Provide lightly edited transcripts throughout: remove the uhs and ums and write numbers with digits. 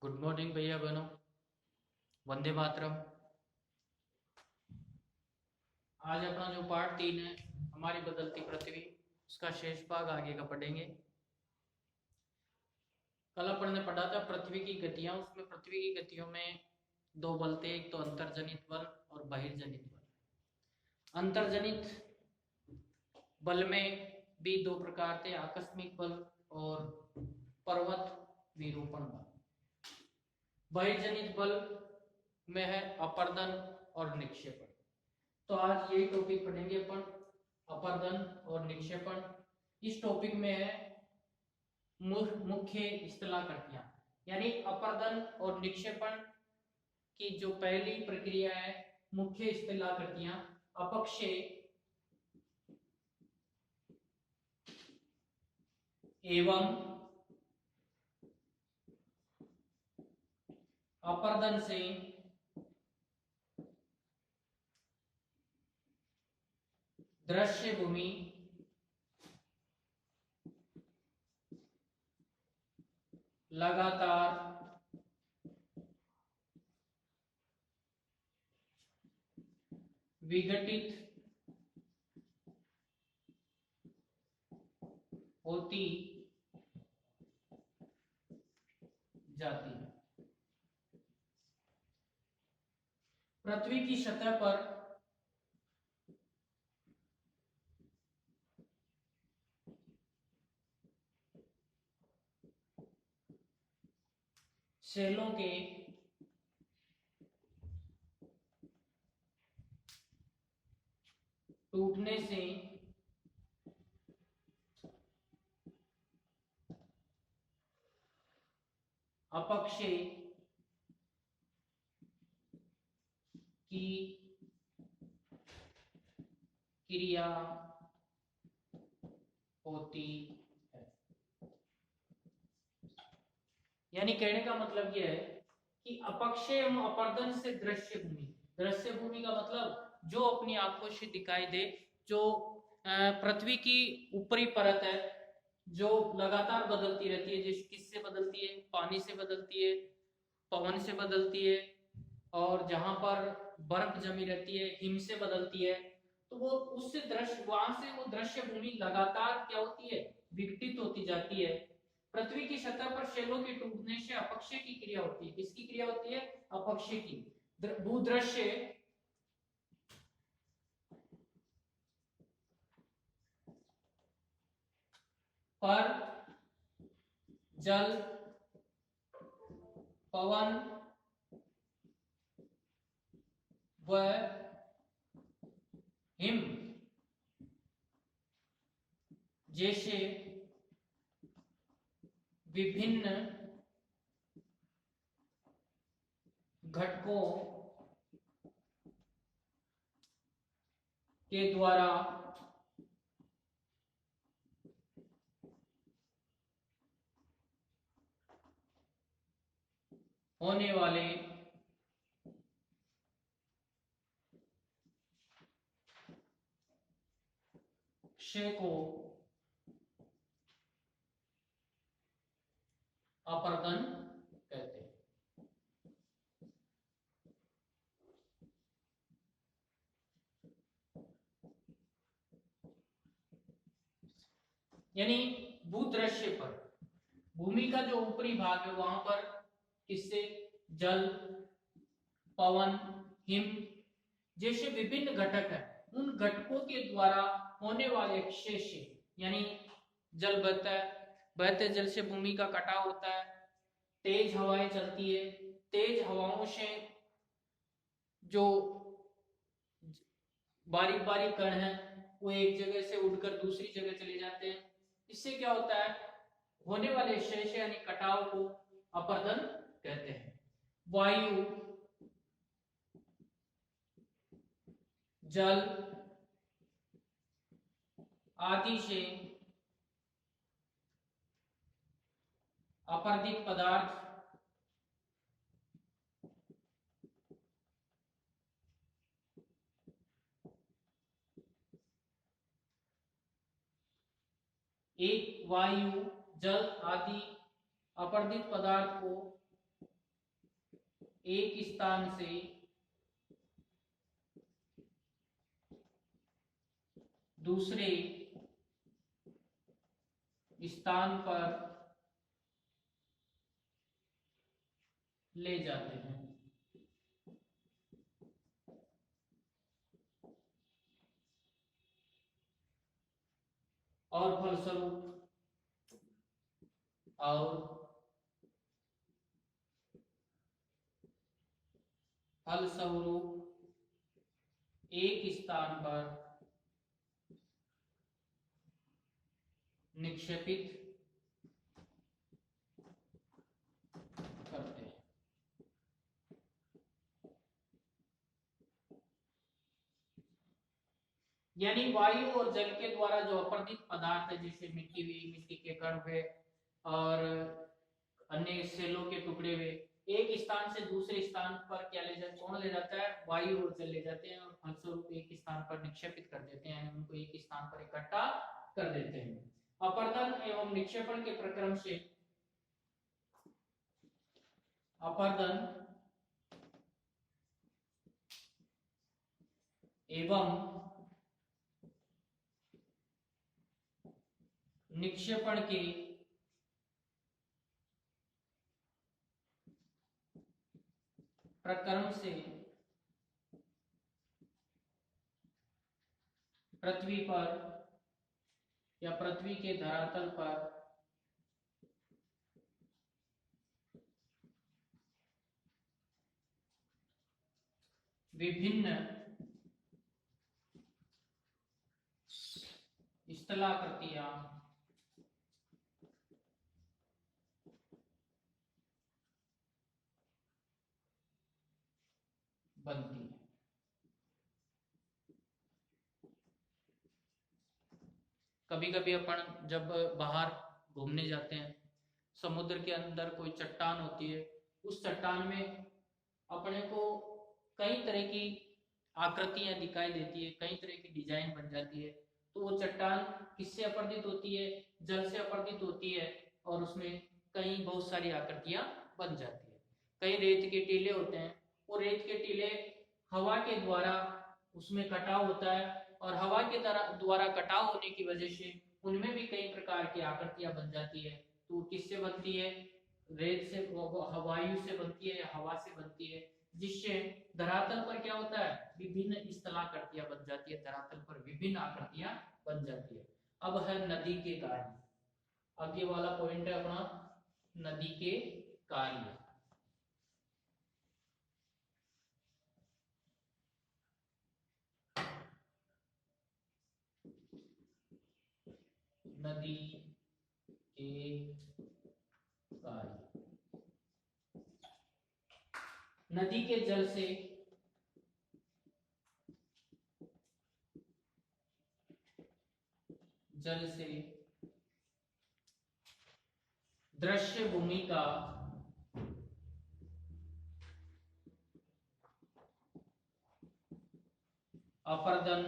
Good morning भैया बहनों। वंदे मातरम। आज अपना जो पार्ट 3 है, हमारी बदलती पृथ्वी, उसका शेष भाग आगे का पढ़ेंगे। कल अपन ने पढ़ा था पृथ्वी की गतियां। उसमें पृथ्वी की गतियों में दो बल थे, एक तो अंतर्जनित बल और बहिर्जनित बल। अंतर्जनित बल में भी दो प्रकार थे, आकस्मिक बल और पर्वत विरूपण बल। बहिर्जनित बल में है अपर्दन और निक्षेपण। तो आज यही टॉपिक पढ़ेंगे अपन, अपर्दन और निक्षेपण। इस टॉपिक में है मुख्य स्थलाकृतियां, यानी अपर्दन और निक्षेपण की जो पहली प्रक्रिया है, मुख्य स्थलाकृतियां अपक्षय एवं अपर्दन से दृश्य भूमि लगातार विघटित होती जाती है। पृथ्वी की सतह पर सेलों के टूटने से अपक्षय की क्रिया होती है। यानी कहने का मतलब यह है कि अपक्षय एवं अपर्दन से दृश्य भूमि, दृश्य भूमि का मतलब जो अपनी आंखों से दिखाई दे, जो पृथ्वी की ऊपरी परत है, जो लगातार बदलती रहती है। जिस किससे बदलती है? पानी से बदलती है, पवन से बदलती है, और जहां पर बर्फ जमी रहती है हिम से बदलती है। तो वो उससे दृश्य, वहां से वो दृश्य भूमि लगातार क्या होती है? विघटित होती जाती है। पृथ्वी की सतह पर शैलों के टूटने से अपक्षय की क्रिया होती है। किसकी क्रिया होती है? अपक्षय की। भूदृश्य पर जल, पवन व हिम जैसे विभिन्न घटकों के द्वारा होने वाले क्षय को अपर्दन कहते हैं। यानी भूदृश्य पर, भूमि का जो ऊपरी भाग है वहां पर किससे? जल, पवन, हिम जैसे विभिन्न घटक है, उन घटकों के द्वारा होने वाले क्षय से, यानी जल बहता है, बहते जल से भूमि का कटाव होता है, तेज हवाएं चलती है, तेज हवाओं से जो बारीक बारीक कण है वो एक जगह से उड़कर दूसरी जगह चले जाते हैं। इससे क्या होता है? होने वाले क्षय से यानी कटाव को अपर्दन कहते हैं। वायु, जल आदि से अपर्दित पदार्थ एक वायु, जल आदि अपर्दित पदार्थ को एक स्थान से दूसरे स्थान पर ले जाते हैं। और फलस्वरूप एक स्थान पर निक्षेपित करते हैं। यानी वायु और जल के द्वारा जो अपरदित पदार्थ है, जैसे मिट्टी हुई, मिट्टी के कण हुए और अन्य सेलों के टुकड़े हुए, एक स्थान से दूसरे स्थान पर क्या ले जाते, कौन ले जाता है, वायु और जल ले जाते हैं, और फलस्वरूप एक स्थान पर निक्षेपित कर देते हैं, उनको एक स्थान पर इकट्ठा कर देते हैं। अपर्दन एवं निक्षेपण के प्रक्रम से अपर्दन एवं निक्षेपण के प्रक्रम से पृथ्वी पर या पृथ्वी के धरातल पर विभिन्न स्थलाकृतियां बनती है। कभी कभी अपन जब बाहर घूमने जाते हैं, समुद्र के अंदर कोई चट्टान होती है, उस चट्टान में अपने को कई तरह की आकृतियां दिखाई देती है, कई तरह की डिजाइन बन जाती है। तो वो चट्टान किससे अपर्दित होती है, जल से अपर्दित होती है, और उसमें कई बहुत सारी आकृतियां बन जाती है। कई रेत के टीले होते हैं, वो रेत के टीले हवा के द्वारा उसमें कटाव होता है, और हवा के द्वारा कटाव होने की वजह से उनमें भी कई प्रकार की आकृतियां बन जाती है। तो किससे बनती है, रेत से, वायु से बनती है या हवा से बनती है, जिससे धरातल पर क्या होता है, विभिन्न स्थलाकृतियां बन जाती है, धरातल पर विभिन्न आकृतियां बन जाती है। अब है नदी के कार्य। अब ये वाला पॉइंट है अपना, नदी के कार्य। नदी के कार्य। नदी के जल से दृश्य भूमि का अपर्दन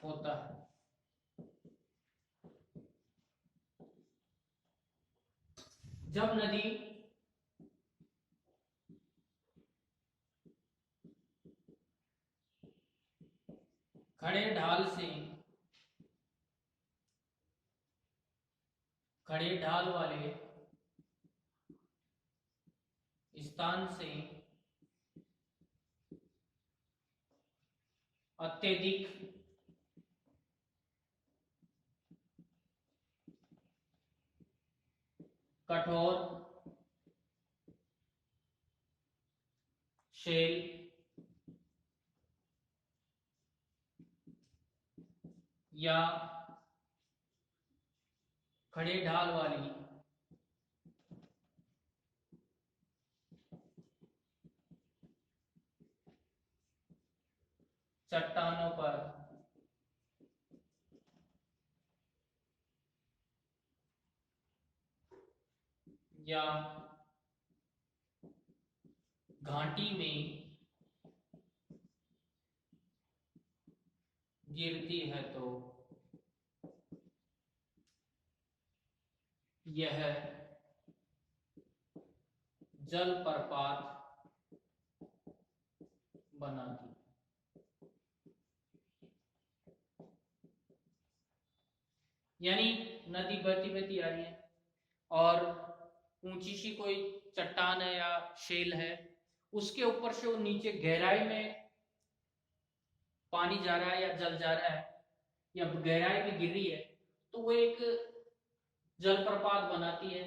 होता है। जब नदी खड़े ढाल वाले स्थान से अत्यधिक कठोर शेल या खड़े ढाल वाली चट्टानों पर या घाटी में गिरती है तो यह जलप्रपात बनाती। यानी नदी बहती बहती आ रही है और ऊंची सी कोई चट्टान है या शेल है, उसके ऊपर से वो नीचे गहराई में पानी जा रहा है या जल जा रहा है या गहराई में गिर रही है, तो वो एक जलप्रपात बनाती है।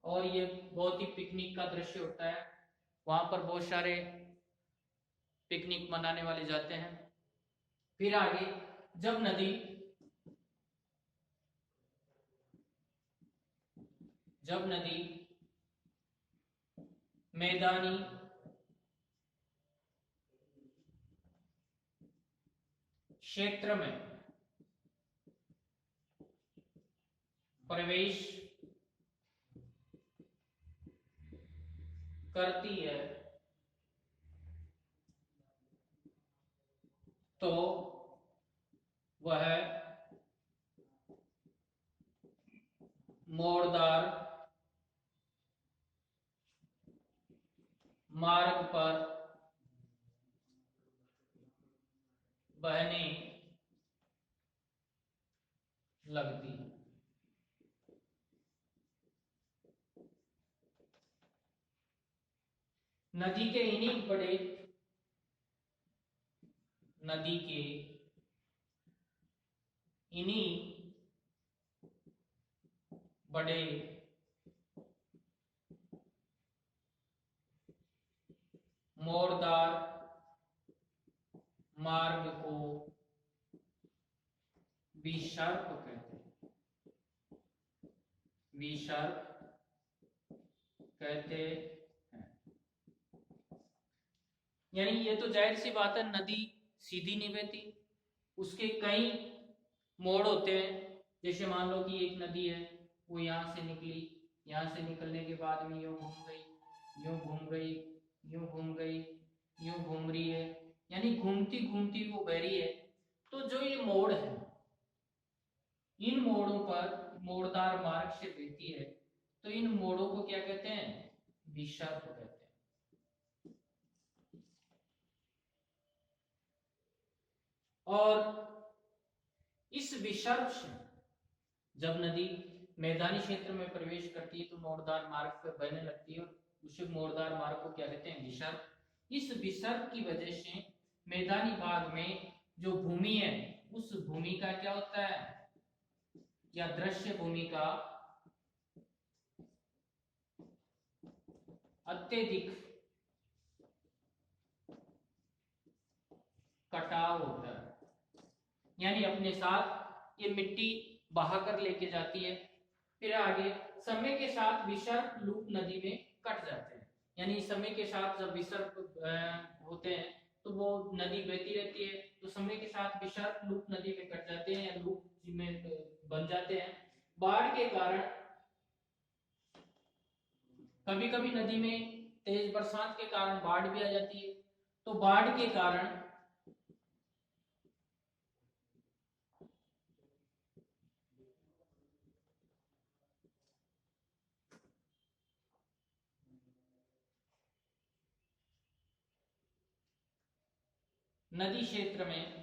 और ये बहुत ही पिकनिक का दृश्य होता है, वहां पर बहुत सारे पिकनिक मनाने वाले जाते हैं। फिर आगे जब नदी मैदानी क्षेत्र में प्रवेश करती है तो वह मोड़दार मार्ग पर बहने लगती है। नदी के इन्हीं बड़े मोड़दार मार्ग को विसर्प कहते हैं। विसर्प कहते हैं। यानी ये तो जाहिर सी बात है, नदी सीधी नहीं बहती, उसके कई मोड़ होते हैं। जैसे मान लो कि एक नदी है, वो यहाँ से निकली, यहाँ से निकलने के बाद में यूं घूम गई, यूं घूम गई, यूं घूम गई, यूं घूम रही है, यानी घूमती घूमती वो बह रही है। तो जो ये मोड़ है, इन मोड़ों पर मोड़दार मार्ग से बहती है, तो इन मोड़ों को क्या कहते हैं? विसर्प कहते हैं। और इस विसर्प से जब नदी मैदानी क्षेत्र में प्रवेश करती है तो मोड़दार मार्ग पर बहने लगती है, उस मोड़दार मार्ग को क्या कहते हैं? विसर्प। इस विसर्प की वजह से मैदानी भाग में जो भूमि है, उस भूमि का क्या होता है, या दृश्य भूमि का अत्यधिक कटाव होता है। यानी अपने साथ ये मिट्टी बहाकर लेके जाती है। फिर आगे समय के साथ विसर्प लूप नदी में कट जाते हैं। यानी समय के साथ जब विसर्प होते हैं तो वो नदी बहती रहती है, तो समय के साथ विसर्प लूप नदी में कट जाते हैं या लूप में बन जाते हैं। बाढ़ के कारण कभी कभी नदी में तेज बरसात के कारण बाढ़ भी आ जाती है, तो बाढ़ के कारण नदी क्षेत्र में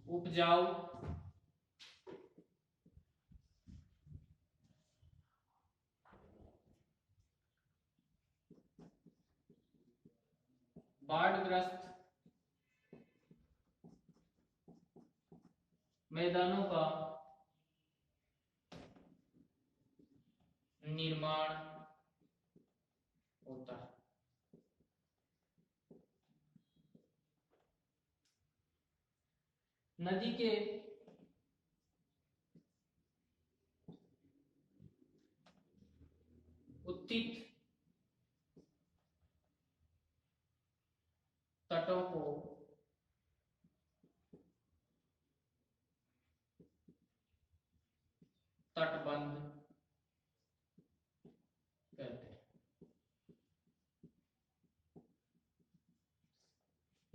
उपजाऊ बाढ़ग्रस्त मैदानों का निर्माण होता है। नदी के उत्थित तटों को तटबंध कहते हैं।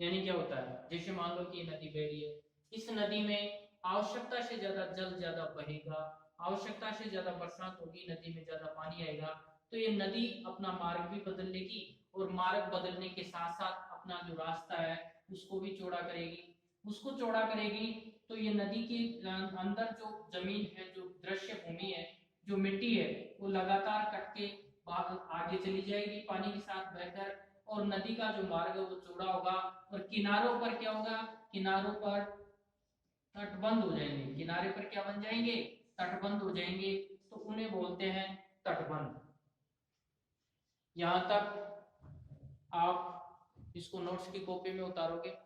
यानी क्या होता है, जैसे मान लो कि ये नदी बह रही है, इस नदी में आवश्यकता से ज्यादा जल ज्यादा बहेगा, आवश्यकता से ज्यादा बरसात होगी, नदी में ज्यादा पानी आएगा, तो ये नदी अपना मार्ग भी बदल लेगी, और मार्ग बदलने के साथ साथ अपना जो रास्ता है उसको भी चौड़ा करेगी। उसको चौड़ा करेगी तो ये नदी के अंदर जो जमीन है, जो दृश्य भूमि है, जो मिट्टी है, वो लगातार कट के आगे चली जाएगी पानी के साथ बहकर, और नदी का जो मार्ग है वो चौड़ा होगा, और किनारों पर क्या होगा, किनारों पर तटबंध हो जाएंगे, किनारे पर क्या बन जाएंगे, तटबंध हो जाएंगे, तो उन्हें बोलते हैं तटबंध। यहां तक आप इसको नोट्स की कॉपी में उतारोगे,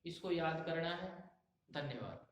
इसको याद करना है। धन्यवाद।